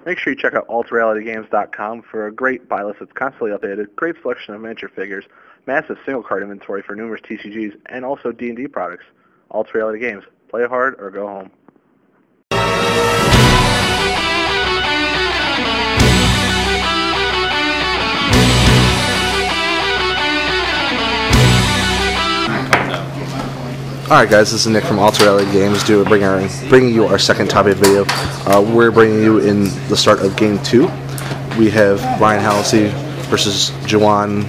Make sure you check out altrealitygames.com for a great buy list that's constantly updated, great selection of miniature figures, massive single card inventory for numerous TCGs, and also D&D products. Alt Reality Games. Play hard or go home. Alright guys, this is Nick from Alt Reality Games, bringing you our second topic video. We're bringing you in the start of Game 2. We have Brian Halsey versus Juwan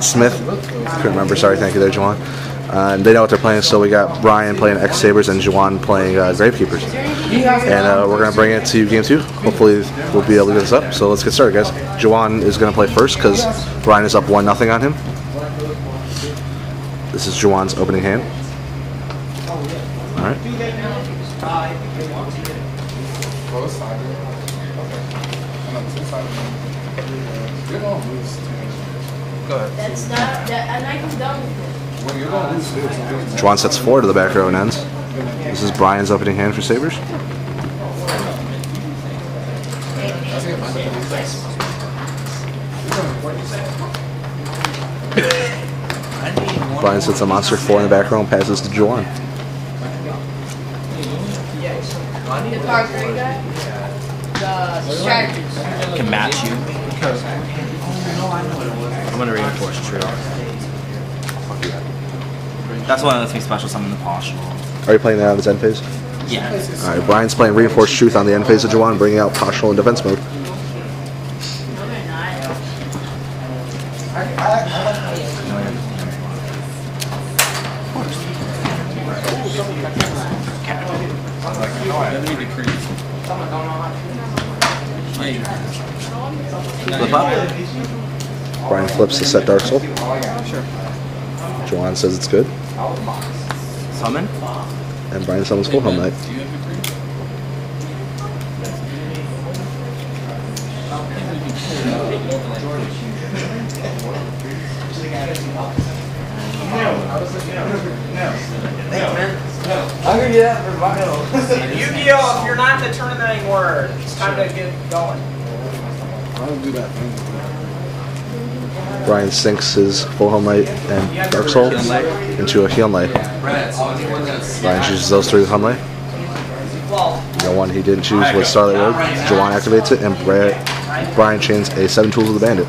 Smith. Couldn't remember, sorry, thank you there, Juwan. They know what they're playing, so we got Brian playing X-sabers and Juwan playing Gravekeepers. And we're going to bring it to Game 2. Hopefully we'll be able to get this up, so let's get started guys. Juwan is going to play first because Brian is up 1-0 on him. This is Juwan's opening hand. Alright. Juwan sets 4 to the back row and ends. This is Brian's opening hand for Sabres. Brian sets a monster 4 in the back row and passes to Juwan. Can match you. I'm gonna reinforce true. That's one that lets me special summon the partial. Are you playing that on his end phase? Yeah. Alright, Brian's playing Reinforced Truth on the end phase of Juwan, bringing out partial in defense mode. Flip up. Brian flips to set Dark Soul. Juwan says it's good. Summon. And Brian summons Full Helm Knight. Yugioh, if you're not in the tournament anymore, it's time to get going. I'll do that. Brian sinks his Full Helm Knight and Dark Soul into a Heal Knight. Brian chooses those 3 with Helm Knight. The one he didn't choose was Starlight Road. Juwan activates it, and Brian chains a 7 Tools of the Bandit.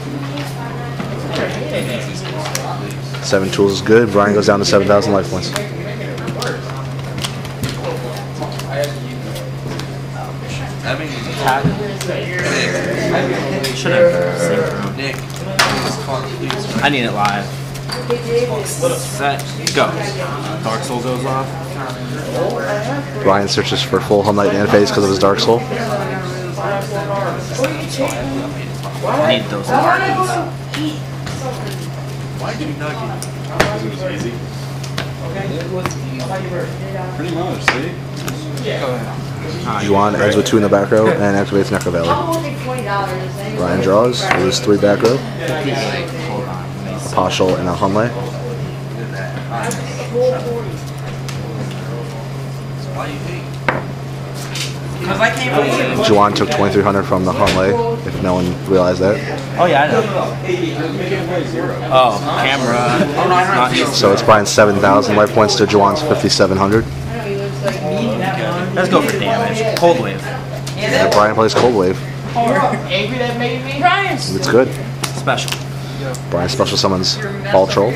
7 Tools is good. Brian goes down to 7,000 life points. Should have saved Nick. I need it live. Set, go. Dark Soul goes off. Brian searches for Full Helm Knight and phase because of his Dark Soul. I need those markings. Why did you not get it? Because it was easy. Pretty much, see? Yeah. Juwan ends with 2 in the back row and activates Necro Valley. Brian draws with his 3 back row. A partial and a Hunley. Juwan took 2,300 from the Hunley, if no one realized that. Oh yeah, I know. Oh, camera. Not here. So it's Brian's 7,000 life points to Juwan's 5,700. Let's go for damage. Cold Wave. And Brian plays Cold Wave. Angry that made me? Brian! It's good. Special. Brian special summons Ball Troll.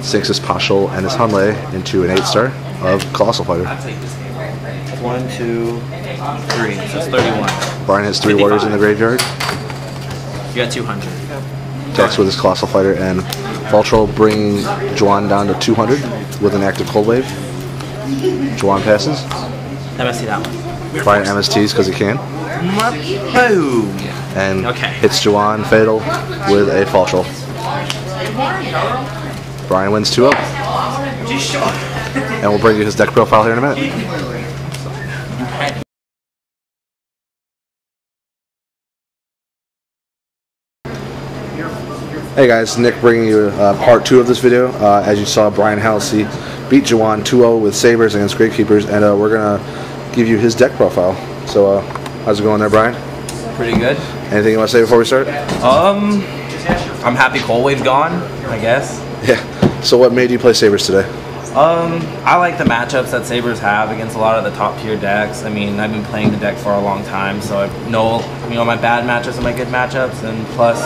Sinks his partial and his Hunley into an 8-star of Colossal Fighter. 1, 2, 3. So it's 31. Brian has 3 warriors in the graveyard. You got 200. Attacks with his Colossal Fighter, and Ball Troll bring Juwan down to 200 with an active Cold Wave. Juwan passes. MST that one. Brian MSTs because he can. Boom. And Okay. hits Juwan Fatal with a Fall Troll. Brian wins 2-0. And we'll bring you his deck profile here in a minute. Hey guys, Nick bringing you part 2 of this video. As you saw, Brian Halsey beat Juwan 2-0 with Sabres against Gravekeepers, and we're going to give you his deck profile. So How's it going there, Brian? Pretty good. Anything you want to say before we start? I'm happy Cold Wave's gone, I guess. Yeah. So what made you play Sabres today? I like the matchups that Sabres have against a lot of the top tier decks. I mean, I've been playing the deck for a long time, so I know, my bad matchups and my good matchups, and plus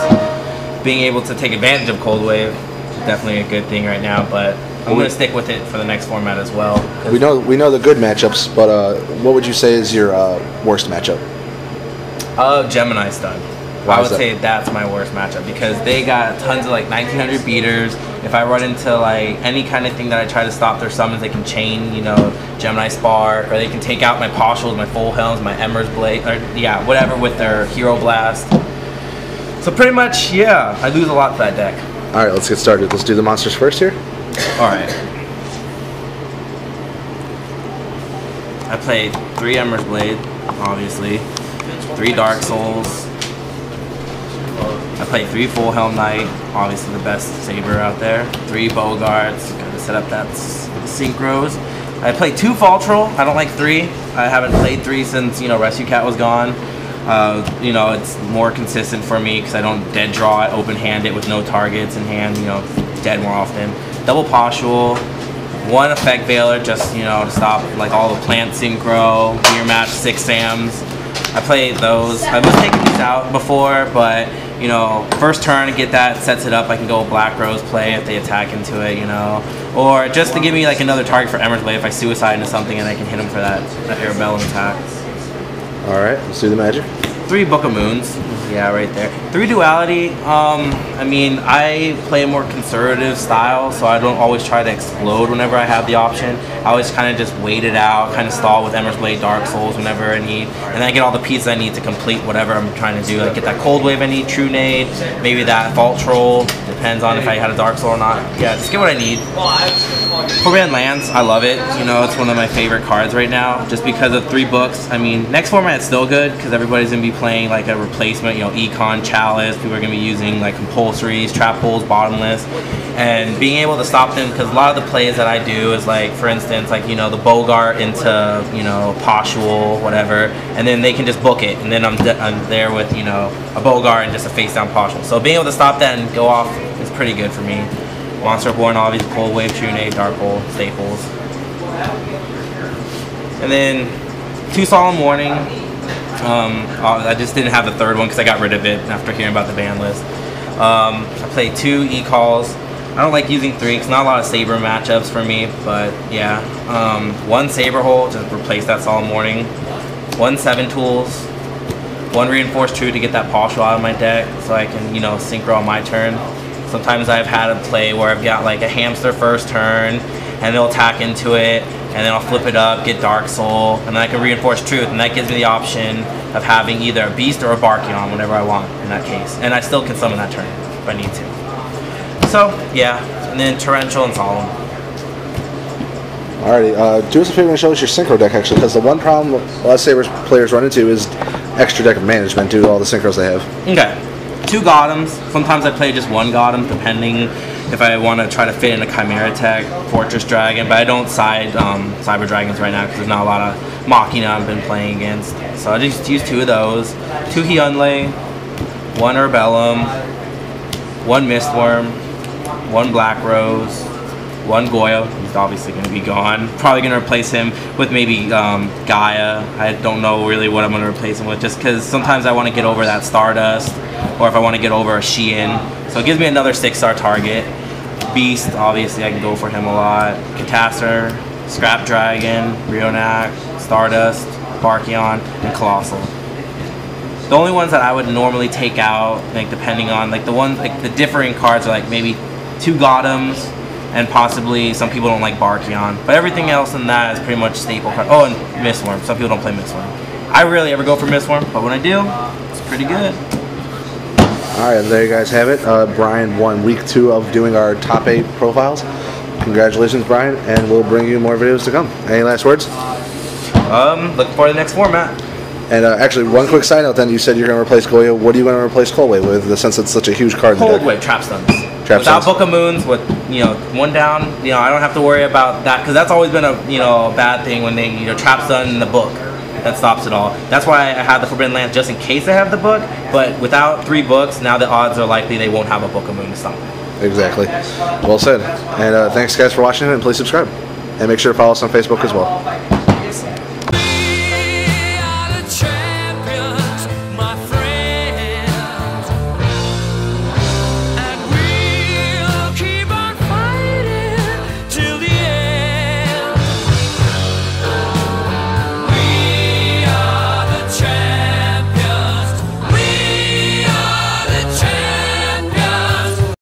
being able to take advantage of Cold Wave is definitely a good thing right now, but I'm going to stick with it for the next format as well. We know the good matchups, but what would you say is your worst matchup? Gemini Stun. I would say that's my worst matchup because they got tons of like 1900 beaters. If I run into like any kind of thing that I try to stop their summons, they can chain, Gemini Spark, or they can take out my Poshels, my Full Helms, my Ember's Blade, or whatever with their Hero Blast. So pretty much, yeah, I lose a lot to that deck. All right, let's get started. Let's do the monsters first here. All right. I played 3 Ember's Blade, obviously, 3 Dark Souls. I played 3 Full Helm Knight, obviously the best saber out there. 3 Bogarts, gotta set up that synchros. I played 2 Fall Troll. I don't like 3. I haven't played 3 since Rescue Cat was gone. It's more consistent for me because I don't dead draw it, open hand it with no targets in hand. Dead more often. Double Poshul, 1 Effect Veiler just to stop like all the plant synchro. Mirror Match 6 Sams. I played those. I was taking these out before, but first turn to get that sets it up. I can go Black Rose play if they attack into it, or just to give me like another target for Ember's Blade if I suicide into something and I can hit them for that Arabellum attack. All right, let's do the magic. 3 Book of Moons. Yeah, right there. 3 Duality. I play a more conservative style, so I don't always try to explode whenever I have the option. I always kind of just wait it out, kind of stall with Ember's Blade, Dark Souls whenever I need, and then I get all the pieces I need to complete whatever I'm trying to do. Like get that Cold Wave I need, True Nade, maybe that Vault Troll. Depends on if I had a Dark Soul or not. Yeah, just get what I need. 4-mana lands, I love it. It's one of my favorite cards right now, just because of 3 books. Next format it's still good because everybody's gonna be playing like a replacement. Econ, Chalice. People are gonna be using like compulsories, trap holes, bottomless, and being able to stop them because a lot of the plays that I do is like, for instance, like the Bogart into Poshul, whatever, and then they can just book it, and then I'm there with a Bogart and just a face down Poshul. So being able to stop that and go off is pretty good for me. Monster Born, obviously, Cold Wave, True Nade, Dark Hole, Staples, and then 2 Solemn Warning. I just didn't have the 3rd one because I got rid of it after hearing about the ban list. I played 2 E-Calls. I don't like using 3 because not a lot of Saber matchups for me, but yeah. 1 Saber Hole to replace that Solemn Warning. 1 7 Tools. 1 Reinforced True to get that Poshul out of my deck so I can, synchro on my turn. Sometimes I've had a play where I've got like a Hamster first turn and they'll attack into it, and then I'll flip it up, get Dark Soul, and then I can Reinforce Truth, and that gives me the option of having either a Beast or a Barkion whenever I want in that case. And I still can summon that turn if I need to. So, yeah, and then Torrential and Solemn. Alrighty, do us a favor and show us your Synchro deck, actually, because the one problem a lot of Sabres players run into is extra deck management due to all the Synchros they have. Okay. 2 Gotems. Sometimes I play just 1 Gotem, depending if I want to try to fit in a Chimera tech, Fortress Dragon, but I don't side Cyber Dragons right now because there's not a lot of Machina I've been playing against. So I just use 2 of those. 2 Hyunlei, 1 Arabellum, 1 Mistworm, 1 Black Rose, 1 Goyo. He's obviously going to be gone. Probably going to replace him with maybe Gaia. I don't know really what I'm going to replace him with, just because sometimes I want to get over that Stardust, or if I want to get over a Shein. So it gives me another 6-star target. Beast, obviously I can go for him a lot. Catastor, Scrap Dragon, Rionak, Stardust, Barkion, and Colossal. The only ones that I would normally take out, like depending on like the ones, like the differing cards are like maybe 2 Gotems, and possibly some people don't like Barkion. But everything else in that is pretty much staple card. Oh, and Mistworm. Some people don't play Mistworm. I rarely ever go for Mistworm, but when I do, it's pretty good. Alright, there you guys have it. Brian won week 2 of doing our top 8 profiles. Congratulations, Brian, and we'll bring you more videos to come. Any last words? Looking for the next format. And actually, one quick side note then, you said you're going to replace Goyo. What are you going to replace Cold Wave with, since it's such a huge card in the deck? Cold Wave, Trap Stuns. Without Book of Moons, with 1 down, I don't have to worry about that, because that's always been a a bad thing when they Trap Stun in the book. that stops it all. That's why I have the Forbidden Lance just in case I have the book. But without 3 books, now the odds are likely they won't have a Book of Moon to stop it. Exactly. Well said. And thanks guys for watching, and please subscribe. And make sure to follow us on Facebook as well.